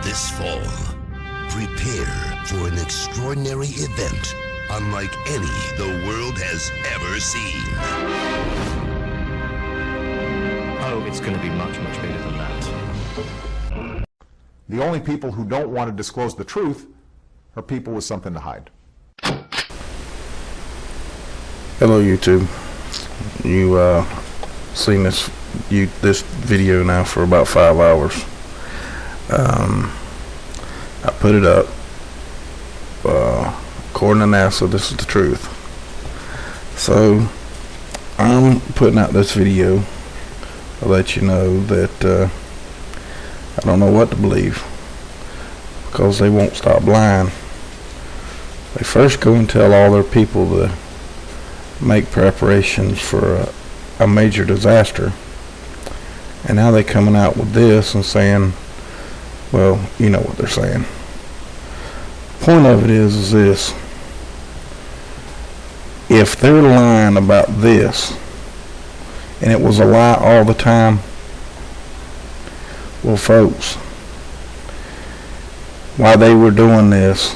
This fall, prepare for an extraordinary event unlike any the world has ever seen. Oh, it's going to be much, much bigger than that. The only people who don't want to disclose the truth are people with something to hide. Hello YouTube. You seen this video now for about 5 hours. I put it up. According to NASA, this is the truth. So I'm putting out this video to let you know that I don't know what to believe, because they won't stop lying. They first go and tell all their people to make preparations for a major disaster, and now they're coming out with this and saying, well, you know what they're saying. Point of it is this: if they're lying about this and it was a lie all the time, well folks, while they were doing this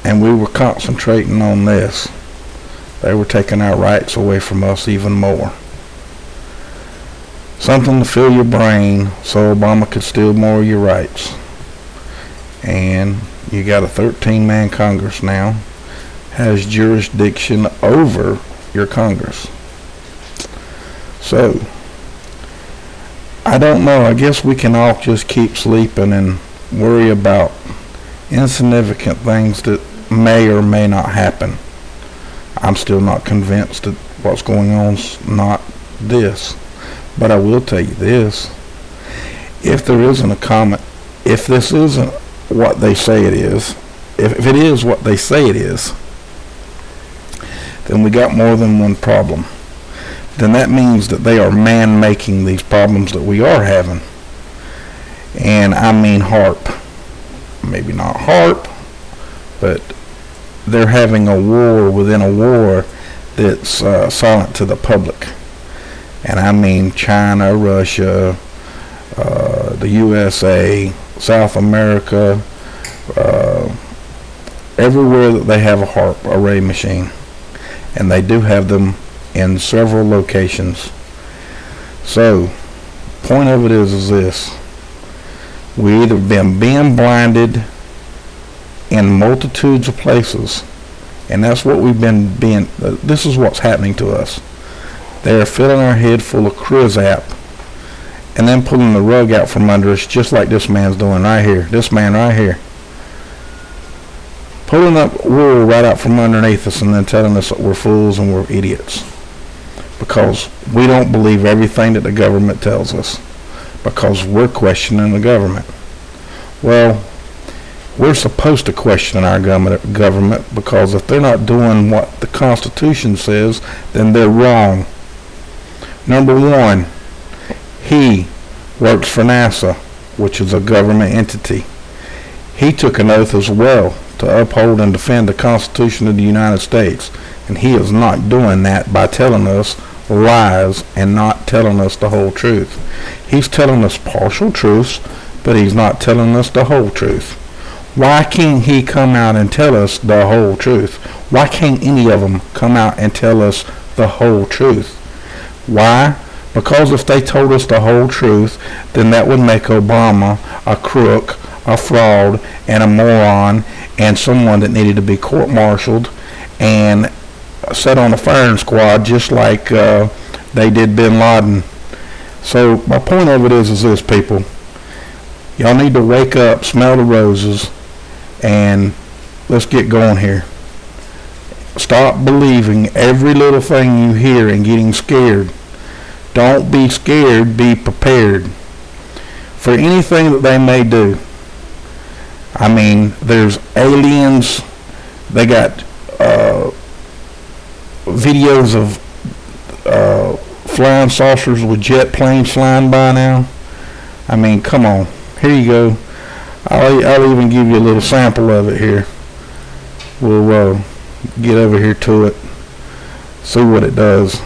and we were concentrating on this, they were taking our rights away from us even more. Something to fill your brain so Obama could steal more of your rights. And you got a 13-man Congress now, has jurisdiction over your Congress. So I don't know, I guess we can all just keep sleeping and worry about insignificant things that may or may not happen. I'm still not convinced that what's going on is not this. But I will tell you this: if there isn't a comet, if this isn't what they say it is, if it is what they say it is, then we got more than one problem. Then that means that they are man-making these problems that we are having. And I mean HARP. Maybe not HARP, but they're having a war within a war that's silent to the public. And I mean China, Russia, the USA, South America, everywhere that they have a HARP array machine. And they do have them in several locations. So, point of it is this: we either been being blinded in multitudes of places, and that's what we've been being, this is what's happening to us. They're filling our head full of crap and then pulling the rug out from under us, just like this man's doing right here. This man right here, pulling up wool right out from underneath us and then telling us that we're fools and we're idiots because we don't believe everything that the government tells us, because we're questioning the government. Well, we're supposed to question our government, because if they're not doing what the Constitution says, then they're wrong. Number one, he works for NASA, which is a government entity. He took an oath as well to uphold and defend the Constitution of the United States, and he is not doing that by telling us lies and not telling us the whole truth. He's telling us partial truths, but he's not telling us the whole truth. Why can't he come out and tell us the whole truth? Why can't any of them come out and tell us the whole truth? Why? Because if they told us the whole truth, then that would make Obama a crook, a fraud, and a moron, and someone that needed to be court-martialed and set on a firing squad, just like they did bin Laden. So my point of it is this, people. Y'all need to wake up, smell the roses, and let's get going here. Stop believing every little thing you hear and getting scared. Don't be scared, be prepared for anything that they may do. I mean, there's aliens. They got videos of flying saucers with jet planes flying by now. I mean, come on. Here you go. I'll even give you a little sample of it here. We'll get over here to it, see what it does.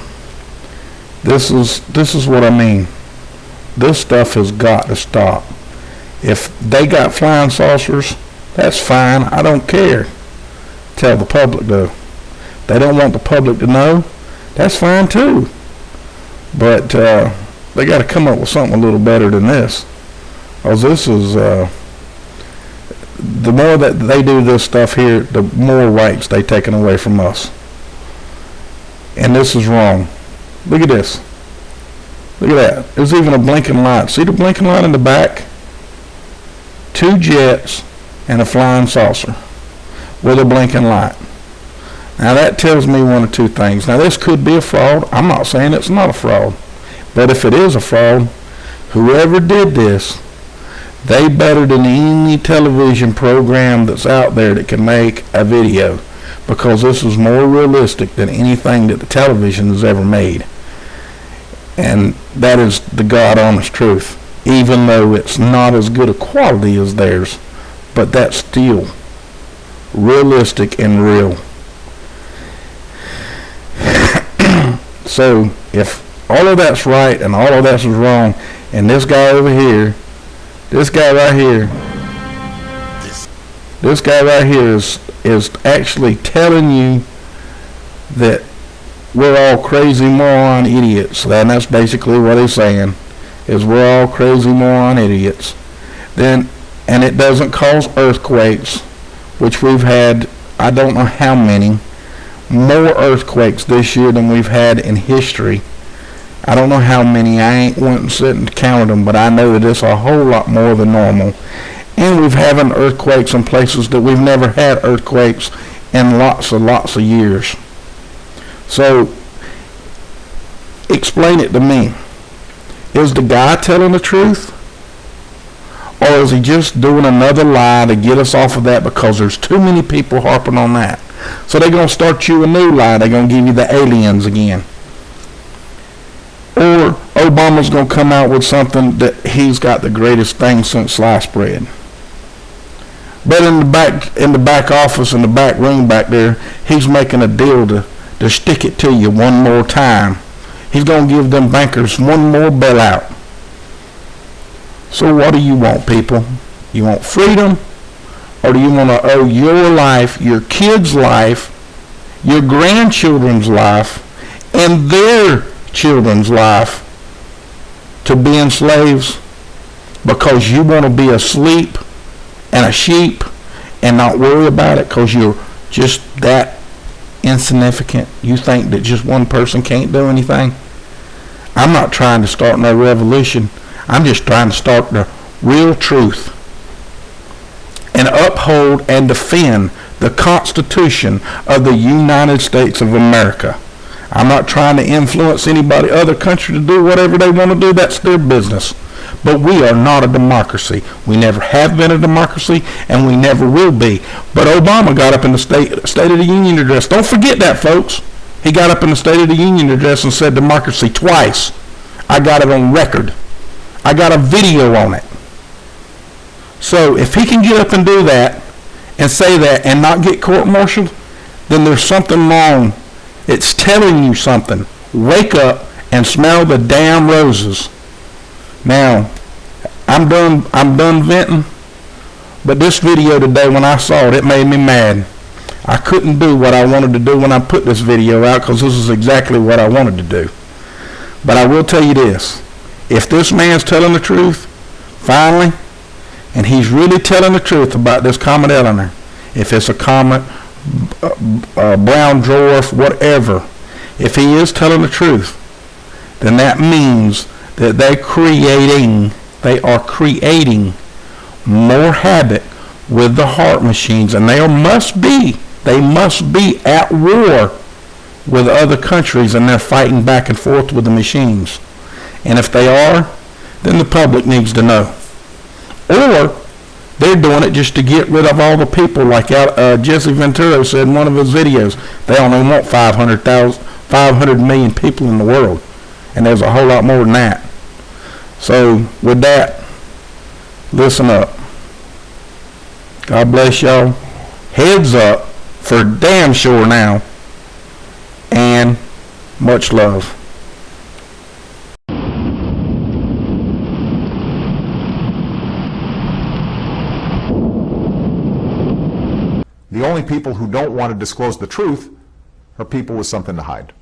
This is what I mean. This stuff has got to stop. If they got flying saucers, that's fine. I don't care. Tell the public though. They don't want the public to know. That's fine too. But they got to come up with something a little better than this. Because this is, the more that they do this stuff here, the more rights they taken away from us. And this is wrong. Look at this. Look at that. There's even a blinking light. See the blinking light in the back? 2 jets and a flying saucer with a blinking light. Now that tells me one of two things. Now this could be a fraud. I'm not saying it's not a fraud. But if it is a fraud, whoever did this, they better than any television program that's out there that can make a video, because this is more realistic than anything that the television has ever made. And that is the God honest truth, even though it's not as good a quality as theirs, but that's still realistic and real. So if all of that's right and all of that's wrong, and this guy over here, this guy right here is actually telling you that we're all crazy moron idiots. And that's basically what he's saying, is we're all crazy moron idiots. Then, and it doesn't cause earthquakes, which we've had, I don't know how many, more earthquakes this year than we've had in history. I don't know how many. I ain't went and sit and counted them, but I know that it's a whole lot more than normal. And we've having earthquakes in places that we've never had earthquakes in lots of years. So, explain it to me. Is the guy telling the truth? Or is he just doing another lie to get us off of that, because there's too many people harping on that? So they're going to start you a new lie. They're going to give you the aliens again. Or Obama's going to come out with something that he's got the greatest thing since sliced bread. But in the back office, in the back room back there, he's making a deal to stick it to you one more time. He's going to give them bankers one more bailout. So what do you want, people? You want freedom? Or do you want to owe your life, your kids' life, your grandchildren's life, and their children's life to being slaves because you want to be asleep and a sheep and not worry about it because you're just that insignificant? You think that just one person can't do anything? I'm not trying to start no revolution. I'm just trying to start the real truth and uphold and defend the Constitution of the United States of America. I'm not trying to influence anybody, other country, to do whatever they want to do. That's their business. But we are not a democracy. We never have been a democracy, and we never will be. But Obama got up in the State of the Union address. Don't forget that, folks. He got up in the State of the Union address and said democracy twice. I got it on record. I got a video on it. So if he can get up and do that and say that and not get court-martialed, then there's something wrong. It's telling you something. Wake up and smell the damn roses. Now, I'm done venting, but this video today, when I saw it, it made me mad. I couldn't do what I wanted to do when I put this video out, because this is exactly what I wanted to do. But I will tell you this. If this man's telling the truth, finally, and he's really telling the truth about this comet Eleanor, if it's a comet, brown dwarf, whatever, if he is telling the truth, then that means that they are creating more havoc with the heart machines, and they must be at war with other countries, and they're fighting back and forth with the machines. And if they are, then the public needs to know. Or they're doing it just to get rid of all the people, like Jesse Ventura said in one of his videos. They only want 500 million people in the world, and there's a whole lot more than that. So with that, listen up. God bless y'all. Heads up for damn sure now, and much love. The only people who don't want to disclose the truth are people with something to hide.